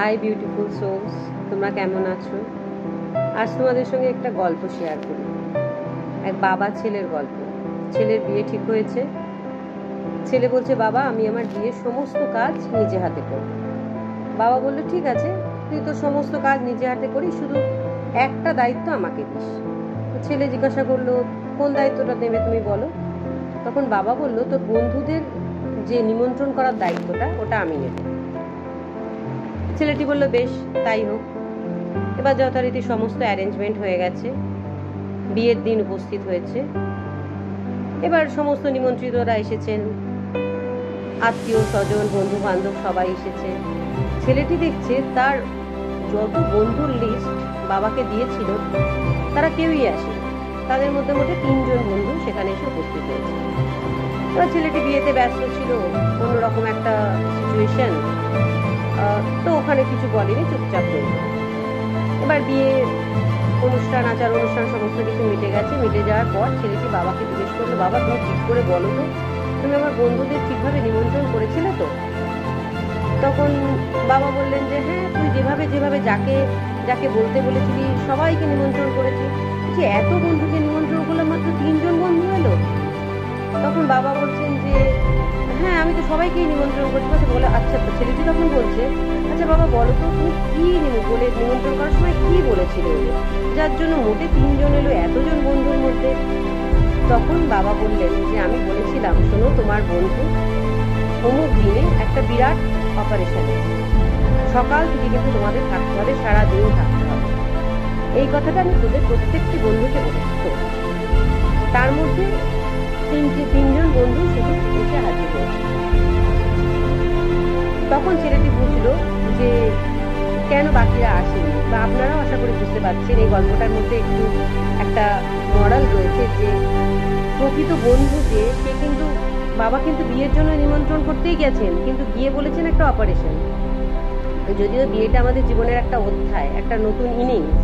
Hi beautiful sols, তোমরা কেমন আছো? আজ তোমাদের সঙ্গে একটা গল্প শেয়ার করি। এক বাবা ছেলের গল্প। ছেলের বিয়ে ঠিক হয়েছে। ছেলে বলছে, বাবা আমি আমার বিয়ের সমস্ত কাজ নিজে হাতে করব। বাবা বললো, ঠিক আছে, তুই তো সমস্ত কাজ নিজে হাতে করিস, শুধু একটা দায়িত্ব আমাকে দিস। ছেলে জিজ্ঞাসা করলো, কোন দায়িত্বটা নেবে তুমি বলো। তখন বাবা বললো, তোর বন্ধুদের যে নিমন্ত্রণ করার দায়িত্বটা ওটা আমি নেব। ছেলেটি বলল, বেশ তাই হোক। এবার যথারীতি সমস্ত অ্যারেঞ্জমেন্ট হয়ে গেছে, বিয়ের দিন উপস্থিত হয়েছে। এবার সমস্ত নিমন্ত্রিতরা এসেছেন, আত্মীয় স্বজন বন্ধু বান্ধব সবাই এসেছে। ছেলেটি দেখছে তার যত বন্ধুর লিস্ট বাবাকে দিয়েছিল তারা কেউই আসে, তাদের মধ্যে মোটে 3 জন বন্ধু সেখানে এসে উপস্থিত হয়েছে। এবার ছেলেটি বিয়েতে ব্যস্ত ছিল, অন্যরকম একটা সিচুয়েশন, তো ওখানে কিছু বলেনি, চুপচাপ রইল। এবার বিয়ে অনুষ্ঠান, আচার অনুষ্ঠান সমস্ত কিছু মিটে গেছে। মিটে যাওয়ার পর ছেলেটি বাবাকে জিজ্ঞেস করলো, বাবা তুমি ঠিক করে বলো তো, তুমি আমার বন্ধুদের ঠিকভাবে নিমন্ত্রণ করেছিলে তো? তখন বাবা বললেন যে হ্যাঁ, তুই যেভাবে যেভাবে যাকে যাকে বলতে বলেছিলি সবাইকে নিমন্ত্রণ করেছি। যে এত বন্ধুকে নিমন্ত্রণ করলাম, মাত্র 3 জন বন্ধু এলো। তখন বাবা বলছেন যে হ্যাঁ, আমি তো সবাইকেই নিমন্ত্রণ করছি। বলে আচ্ছা, তো ছেলেটি তখন বলছে, আচ্ছা বাবা বলো তো, তুমি কি বলে নিমন্ত্রণ করার সময় কি বলেছিলে যার জন্য মোটে 3 জন এলো এতজন বন্ধুর মধ্যে? তখন বাবা বললেন যে আমি বলেছিলাম, শোনো, তোমার বন্ধু অমুক দিনে একটা বিরাট অপারেশন আছে, সকাল থেকে কিন্তু তোমাদের থাকতে হবে, সারাদিন থাকতে হবে। এই কথাটা আমি তোদের প্রত্যেকটি বন্ধুকে বলেছি। তো তার মধ্যে 3 জন বন্ধু শুধু এসে হাজির হয়েছে। তখন ছেলেটি বুঝলো যে কেন বাকিরা আসেনি, বা আপনারাও আশা করি বুঝতে পারছেন এই গল্পটার মধ্যে একটু একটা মরাল রয়েছে, যে প্রকৃত বন্ধু যে সে কিন্তু, বাবা কিন্তু বিয়ের জন্য নিমন্ত্রণ করতেই গেছেন, কিন্তু গিয়ে বলেছেন একটা অপারেশন। যদিও বিয়েটা আমাদের জীবনের একটা অধ্যায়, একটা নতুন ইনিংস,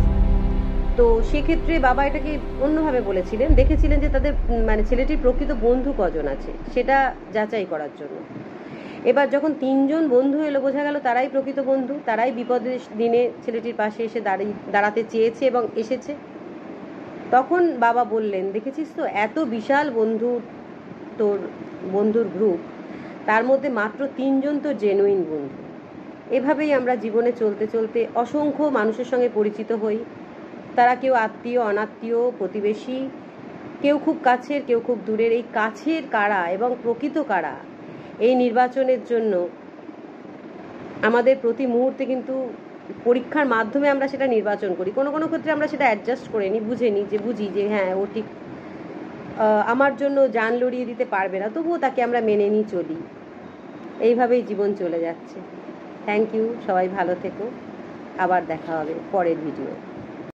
তো সেক্ষেত্রে বাবা এটাকে অন্যভাবে বলেছিলেন, দেখেছিলেন যে তাদের মানে ছেলেটির প্রকৃত বন্ধু কজন আছে সেটা যাচাই করার জন্য। এবার যখন 3 জন বন্ধু এলো, বোঝা গেল তারাই প্রকৃত বন্ধু, তারাই বিপদের দিনে ছেলেটির পাশে এসে দাঁড়াতে চেয়েছে এবং এসেছে। তখন বাবা বললেন, দেখেছিস তো, এত বিশাল বন্ধু, তোর বন্ধুর গ্রুপ, তার মধ্যে মাত্র 3 জন তো জেনুইন বন্ধু। এভাবেই আমরা জীবনে চলতে চলতে অসংখ্য মানুষের সঙ্গে পরিচিত হই। তারা কেউ আত্মীয়, অনাত্মীয়, প্রতিবেশী, কেউ খুব কাছের, কেউ খুব দূরের। এই কাছের কারা এবং প্রকৃত কারা, এই নির্বাচনের জন্য আমাদের প্রতি মুহূর্তে কিন্তু পরীক্ষার মাধ্যমে আমরা সেটা নির্বাচন করি। কোনো কোনো ক্ষেত্রে আমরা সেটা অ্যাডজাস্ট করে নিই, বুঝি যে হ্যাঁ, ও ঠিক আমার জন্য জান লড়িয়ে দিতে পারবে না, তবুও তাকে আমরা মেনে নিয়ে চলি। এইভাবেই জীবন চলে যাচ্ছে। থ্যাংক ইউ, সবাই ভালো থেকো। আবার দেখা হবে পরের ভিডিও।